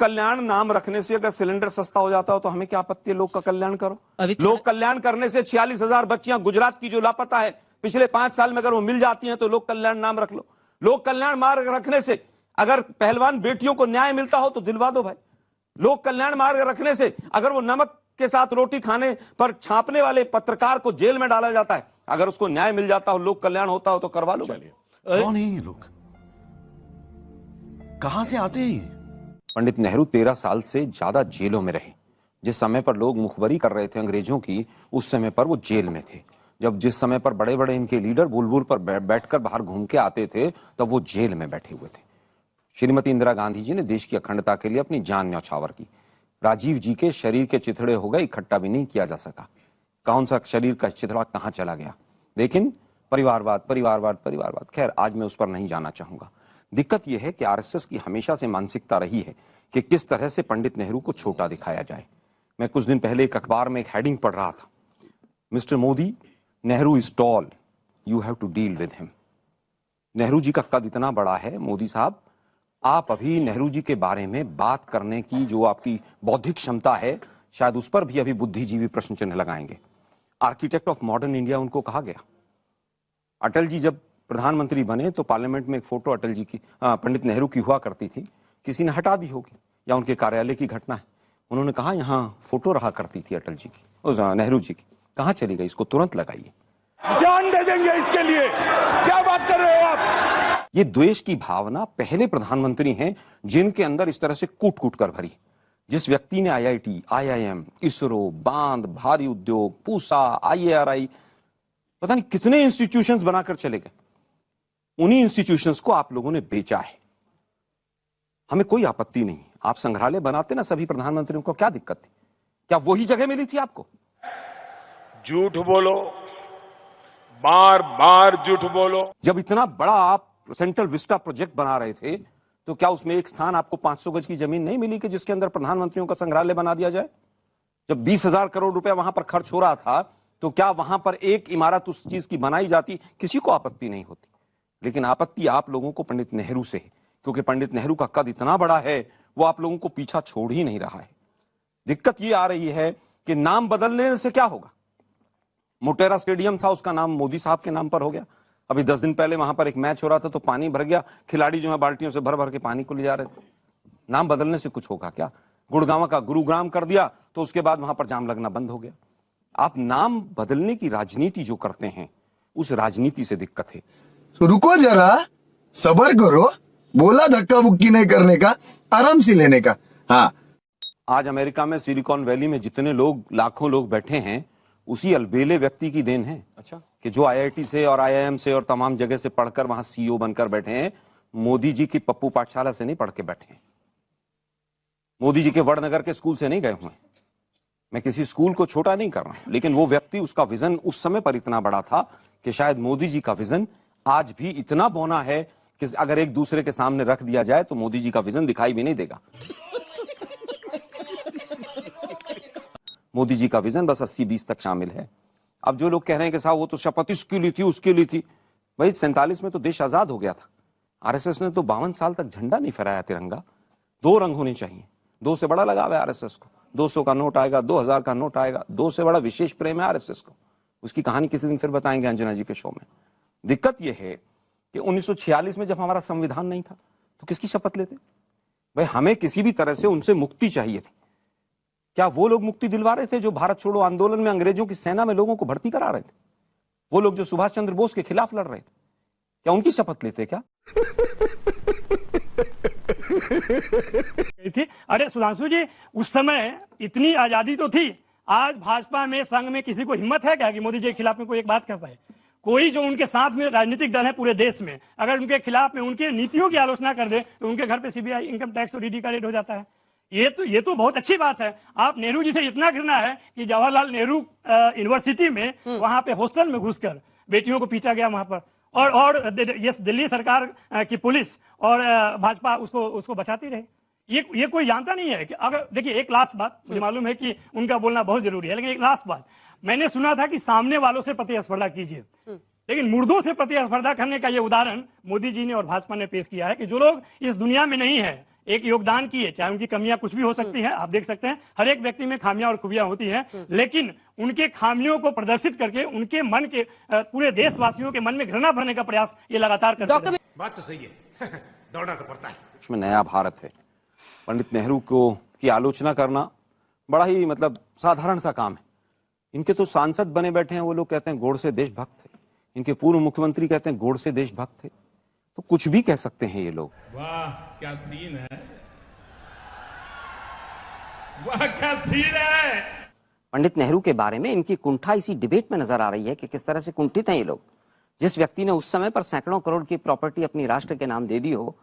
कल्याण नाम रखने से अगर सिलेंडर सस्ता हो जाता हो तो हमें क्या आपत्ति है? लोक का कल्याण करो। लोक कल्याण करने से 46,000 बच्चियां गुजरात की जो लापता है पिछले 5 साल में अगर वो मिल जाती हैं तो लोक कल्याण नाम रख लो। लोक कल्याण मार्ग रखने से अगर पहलवान बेटियों को न्याय मिलता हो तो दिलवा दो भाई। लोक कल्याण मार्ग रखने से अगर वो नमक के साथ रोटी खाने पर छापने वाले पत्रकार को जेल में डाला जाता है, अगर उसको न्याय मिल जाता हो, लोक कल्याण होता हो तो करवा लो। कौन है ये लोग? कहां से आते हैं? पंडित नेहरू 13 साल से ज्यादा जेलों में रहे। जिस समय पर लोग मुखबरी कर रहे थे अंग्रेजों की, उस समय पर वो जेल में थे। जब जिस समय पर बड़े बड़े इनके लीडर बुलबुल पर बैठकर बाहर घूम के आते थे, तब वो जेल में बैठे हुए थे। श्रीमती इंदिरा गांधी जी ने देश की अखंडता के लिए अपनी जान न्यौछावर की। राजीव जी के शरीर के चिथड़े हो गए, इकट्ठा भी नहीं किया जा सका। कौन सा शरीर का चिथड़ा कहां चला गया? लेकिन परिवारवाद परिवारवाद परिवारवाद, खैर आज मैं उस पर नहीं जाना चाहूंगा। दिक्कत यह है कि आरएसएस की हमेशा से मानसिकता रही है कि किस तरह से पंडित नेहरू को छोटा दिखाया जाए। मैं कुछ दिन पहले एक अखबार में एक हेडिंग पढ़ रहा था, mister Modi, Nehru is tall, you have to deal with him. Nehru ji का कद इतना बड़ा है, मोदी साहब आप अभी नेहरू जी के बारे में बात करने की जो आपकी बौद्धिक क्षमता है, शायद उस पर भी अभी बुद्धिजीवी प्रश्न चिन्ह लगाएंगे। आर्किटेक्ट ऑफ मॉडर्न इंडिया उनको कहा गया। अटल जी जब प्रधानमंत्री बने तो पार्लियामेंट में एक फोटो अटल जी की, पंडित नेहरू की हुआ करती थी, किसी ने हटा दी होगी या उनके कार्यालय की घटना है। उन्होंने कहा यहाँ फोटो रहा करती थी अटल जी की, नेहरू जी की, कहाँ चली गई? इसको तुरंत लगाइए। जान दे देंगे इसके लिए, क्या बात कर रहे हो आप? ये द्वेष की भावना पहले प्रधानमंत्री हैं जिनके अंदर इस तरह से कूट कूट कर भरी। जिस व्यक्ति ने आईआईटी, आईआईएम, इसरो, बांध, भारी उद्योग, पूसा, आईएआरआई, पता नहीं कितने इंस्टीट्यूशंस बनाकर चले गए, उन्हीं इंस्टीट्यूशंस को आप लोगों ने बेचा है। हमें कोई आपत्ति नहीं, आप संग्रहालय बनाते ना सभी प्रधानमंत्रियों को, क्या दिक्कत थी? क्या वही जगह मिली थी आपको? झूठ बोलो, बार बार झूठ बोलो। जब इतना बड़ा आप सेंट्रल विस्टा प्रोजेक्ट बना रहे थे तो क्या उसमें एक स्थान आपको 500 गज की जमीन नहीं मिली कि जिसके अंदर प्रधानमंत्रियों का संग्रहालय बना दिया जाए? जब 20,000 करोड़ रुपया वहां पर खर्च हो रहा था तो क्या वहां पर एक इमारत उस चीज की बनाई जाती? किसी को आपत्ति नहीं होती। लेकिन आपत्ति आप लोगों को पंडित नेहरू से है, क्योंकि पंडित नेहरू का कद इतना बड़ा है, वो आप लोगों को पीछा छोड़ ही नहीं रहा है। दिक्कत ये आ रही है कि नाम बदलने से क्या होगा? मोटेरा स्टेडियम था, उसका नाम मोदी साहब के नाम पर हो गया। अभी 10 दिन पहले वहां पर एक मैच हो रहा था तो पानी भर गया, खिलाड़ी जो है बाल्टियों से भर भर के पानी को ले जा रहे थे। नाम बदलने से कुछ होगा क्या? गुड़गांव का गुरुग्राम कर दिया तो उसके बाद वहां पर जाम लगना बंद हो गया। आप नाम बदलने की राजनीति जो करते हैं, उस राजनीति से दिक्कत है। तो रुको जरा, सबर करो, बोला धक्का बुक्की नहीं करने का, आराम से लेने का। हाँ, आज अमेरिका में सिलिकॉन वैली में जितने लोग, लाखों लोग बैठे हैं, उसी अलबेले व्यक्ति की देन है। अच्छा, कि जो आईआईटी से और आईआईएम से और तमाम जगह से पढ़कर वहां सीईओ बनकर बैठे हैं। मोदी जी की पप्पू पाठशाला से नहीं पढ़ के बैठे हैं, मोदी जी के वड़नगर के स्कूल से नहीं गए हुए। मैं किसी स्कूल को छोटा नहीं कर रहा, लेकिन वो व्यक्ति, उसका विजन उस समय पर इतना बड़ा था कि शायद मोदी जी का विजन आज भी इतना बौना है कि अगर एक दूसरे के सामने रख दिया जाए तो मोदी जी का विजन दिखाई भी नहीं देगा। मोदी जी का विजन बस 80-20 तक शामिल है। अब जो लोग कह रहे हैं कि साहब वो तो शपथ इसके लिए थी, उसके लिए थी, भाई 47 में तो देश आजाद हो गया था। आरएसएस ने तो 52 साल तक झंडा नहीं फहराया तिरंगा। 2 रंग होने चाहिए, 2 से बड़ा लगाव है आरएसएस को। 200 का नोट आएगा, 2000 का नोट आएगा, 2 से बड़ा विशेष प्रेम है आरएसएस को। उसकी कहानी किसी दिन फिर बताएंगे अंजना जी के शो में। दिक्कत यह है कि 1946 में जब हमारा संविधान नहीं था तो किसकी शपथ लेते? भाई हमें किसी भी तरह से उनसे मुक्ति चाहिए थी। क्या वो लोग मुक्ति दिलवा रहे थे जो भारत छोड़ो आंदोलन में अंग्रेजों की सेना में लोगों को भर्ती करा रहे थे? वो लोग जो सुभाष चंद्र बोस के खिलाफ लड़ रहे थे, क्या उनकी शपथ लेते? क्या थी? अरे सुधांशु जी, उस समय इतनी आजादी तो थी। आज भाजपा में, संघ में किसी को हिम्मत है क्या कि मोदी जी के खिलाफ में कोई एक बात कर पाए? कोई जो उनके साथ में राजनीतिक दल है पूरे देश में, अगर उनके खिलाफ में उनके नीतियों की आलोचना कर दे तो उनके घर पे सीबीआई, इनकम टैक्स और ईडी का रेड हो जाता है। ये तो बहुत अच्छी बात है। आप नेहरू जी से इतना घृणा है कि जवाहरलाल नेहरू यूनिवर्सिटी में वहां पे हॉस्टल में घुसकर बेटियों को पीटा गया वहां पर, और ये दिल्ली सरकार की पुलिस और भाजपा उसको बचाती रही। ये कोई जानता नहीं है कि अगर देखिए, एक लास्ट बात, मुझे मालूम है कि उनका बोलना बहुत जरूरी है, लेकिन एक लास्ट बात, मैंने सुना था कि सामने वालों से प्रतिस्पर्धा कीजिए, लेकिन मुर्दों से प्रतिस्पर्धा करने का ये उदाहरण मोदी जी ने और भाजपा ने पेश किया है कि जो लोग इस दुनिया में नहीं है, एक योगदान किए, चाहे उनकी कमियां कुछ भी हो सकती हैं, आप देख सकते हैं हर एक व्यक्ति में खामियां और खूबियां होती हैं, लेकिन उनके खामियों को प्रदर्शित करके उनके मन के पूरे देशवासियों के मन में घृणा भरने का प्रयास ये लगातार करते रहे। बात तो सही है दौड़ना तो पड़ता है। उसमें नया भारत है। पंडित नेहरू की आलोचना करना बड़ा ही मतलब साधारण सा काम है। इनके तो सांसद बने बैठे हैं वो लोग, कहते हैं गोडसे देशभक्त थे। इनके पूर्व मुख्यमंत्री कहते हैं गोडसे देशभक्त थे। तो कुछ भी कह सकते हैं ये लोग। वाह क्या सीन है, वाह क्या सीन है। पंडित नेहरू के बारे में इनकी कुंठा इसी डिबेट में नजर आ रही है कि किस तरह से कुंठित हैं ये लोग। जिस व्यक्ति ने उस समय पर सैकड़ों करोड़ की प्रॉपर्टी अपनी राष्ट्र के नाम दे दी हो,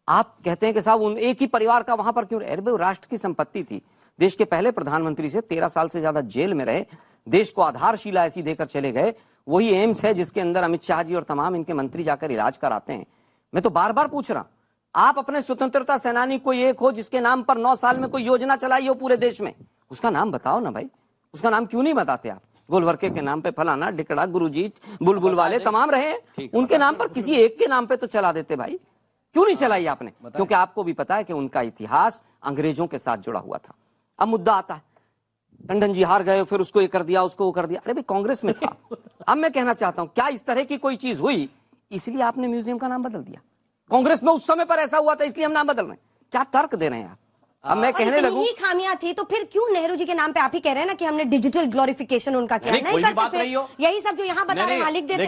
आप कहते हैं कि साहब उन एक ही परिवार का वहां पर क्यों? अरे राष्ट्र की संपत्ति थी। देश के पहले प्रधानमंत्री से 13 साल से ज्यादा जेल में रहे, देश को आधारशिला ऐसी देकर चले गए। वही एम्स है जिसके अंदर अमित शाह जी और तमाम इनके मंत्री जाकर इलाज कराते हैं। मैं तो बार बार पूछ रहा हूं, आप अपने स्वतंत्रता सेनानी कोई एक हो जिसके नाम पर 9 साल में कोई योजना चलाई हो पूरे देश में, उसका नाम बताओ ना भाई। उसका नाम क्यों नहीं बताते आप? गोलवर्के के नाम पे फलाना डिकड़ा गुरुजी बुलबुल वाले तमाम रहे, उनके नाम पर किसी एक के नाम पे तो चला देते भाई। क्यों नहीं चलाई आपने? क्योंकि आपको भी पता है कि उनका इतिहास अंग्रेजों के साथ जुड़ा हुआ था। अब मुद्दा आता है, टंडन जी हार गए, फिर उसको ये कर दिया, उसको वो कर दिया। अरे भाई कांग्रेस में था। अब मैं कहना चाहता हूं, क्या इस तरह की कोई चीज हुई इसलिए आपने म्यूजियम का नाम बदल दिया? कांग्रेस में उस समय पर ऐसा हुआ था इसलिए हम नाम बदल रहे हैं? क्या तर्क दे रहे हैं आप? अब मैं कहने लगूं, ही खामियां थी तो फिर क्यों नेहरू जी के नाम पे आप ही कह रहे हैं ना कि हमने डिजिटल ग्लोरिफिकेशन उनका किया? नहीं करते फिर यही सब जो यहाँ बता रहे हैं मालिक देते